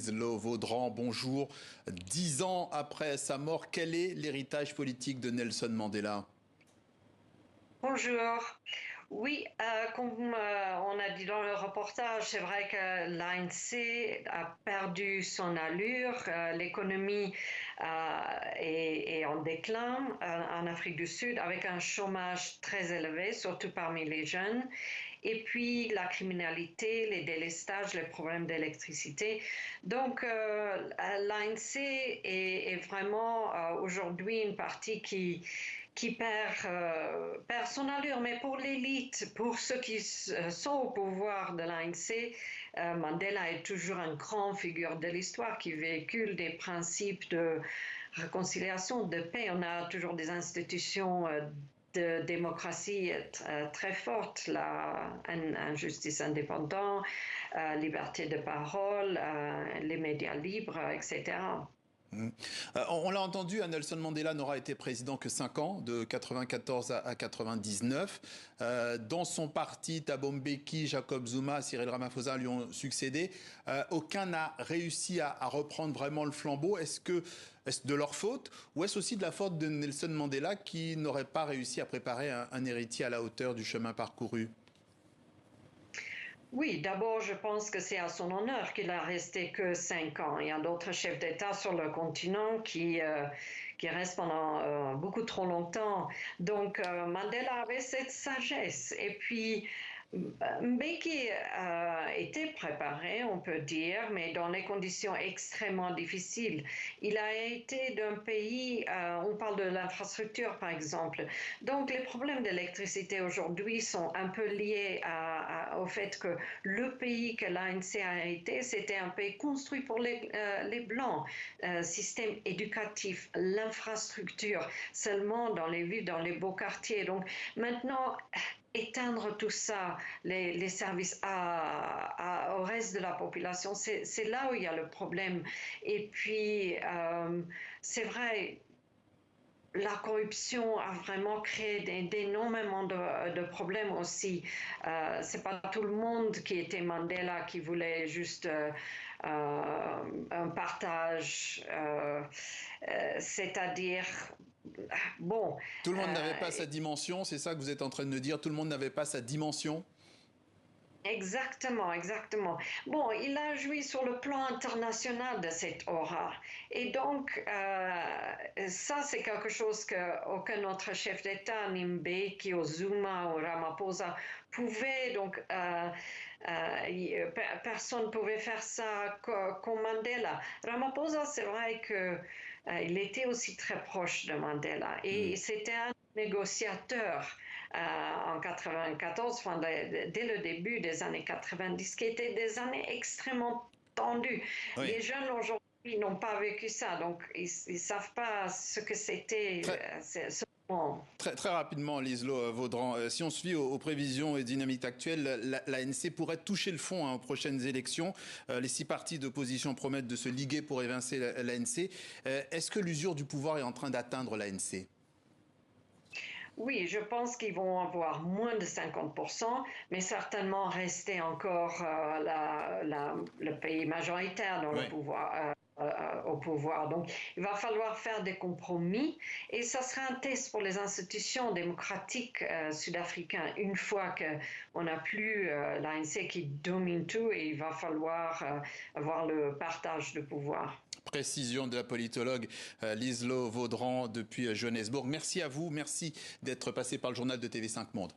Lise-Lo Vaudran, bonjour. 10 ans après sa mort, quel est l'héritage politique de Nelson Mandela? Bonjour. Oui, comme on a dit dans le reportage, c'est vrai que l'ANC a perdu son allure, l'économie est en déclin en Afrique du Sud avec un chômage très élevé, surtout parmi les jeunes, et puis la criminalité, les délestages, les problèmes d'électricité. Donc l'ANC est vraiment aujourd'hui une partie qui perd son allure, mais pour l'élite, pour ceux qui sont au pouvoir de l'ANC, Mandela est toujours une grande figure de l'histoire qui véhicule des principes de réconciliation, de paix. On a toujours des institutions de démocratie très forte, une justice indépendante, liberté de parole, les médias libres, etc. On l'a entendu, Nelson Mandela n'aura été président que 5 ans, de 94 à 99. Dans son parti, Thabo Mbeki, Jacob Zuma, Cyril Ramaphosa lui ont succédé. Aucun n'a réussi à reprendre vraiment le flambeau. Est-ce de leur faute ou est-ce aussi de la faute de Nelson Mandela qui n'aurait pas réussi à préparer un héritier à la hauteur du chemin parcouru? Oui, d'abord, je pense que c'est à son honneur qu'il a resté que 5 ans. Il y a d'autres chefs d'État sur le continent qui restent pendant beaucoup trop longtemps. Donc, Mandela avait cette sagesse. Et puis, Mbeki était préparé, on peut dire, mais dans des conditions extrêmement difficiles. Il a été d'un pays, on parle de l'infrastructure par exemple. Donc les problèmes d'électricité aujourd'hui sont un peu liés au fait que le pays que l'ANC a été, c'était un pays construit pour les Blancs. Système éducatif, l'infrastructure, seulement dans les villes, dans les beaux quartiers. Donc maintenant, éteindre tout ça, les services au reste de la population, c'est là où il y a le problème. Et puis, c'est vrai, la corruption a vraiment créé d'énormément de problèmes aussi. C'est pas tout le monde qui était Mandela qui voulait juste un partage, c'est-à-dire bon. Tout le monde n'avait pas sa dimension, c'est ça que vous êtes en train de me dire? Tout le monde n'avait pas sa dimension? Exactement, exactement. Bon, il a joui sur le plan international de cette aura. Et donc, ça, c'est quelque chose qu'aucun autre chef d'État, ni Mbeki, ou Zuma, ou Ramaphosa, pouvait. Donc, personne ne pouvait faire ça comme Mandela. Ramaphosa, c'est vrai qu'il était aussi très proche de Mandela. Et c'était un négociateur en 94, enfin, dès le début des années 90, qui étaient des années extrêmement tendues. Oui. Les jeunes aujourd'hui n'ont pas vécu ça, donc ils ne savent pas ce que c'était Très, ce moment. très rapidement, Lise-Lo Vaudran, si on se fie aux prévisions et dynamiques actuelles, l'ANC pourrait toucher le fond aux prochaines élections. Les 6 partis d'opposition promettent de se liguer pour évincer l'ANC. Est-ce que l'usure du pouvoir est en train d'atteindre l'ANC? Oui, je pense qu'ils vont avoir moins de 50%, mais certainement rester encore le pays majoritaire dans Oui. le pouvoir. Au pouvoir. Donc, il va falloir faire des compromis et ça sera un test pour les institutions démocratiques sud-africaines une fois qu'on n'a plus l'ANC qui domine tout et il va falloir avoir le partage de pouvoir. Précision de la politologue Lise-Lo Vaudran depuis Johannesburg. Merci à vous, merci d'être passé par le journal de TV5 Monde.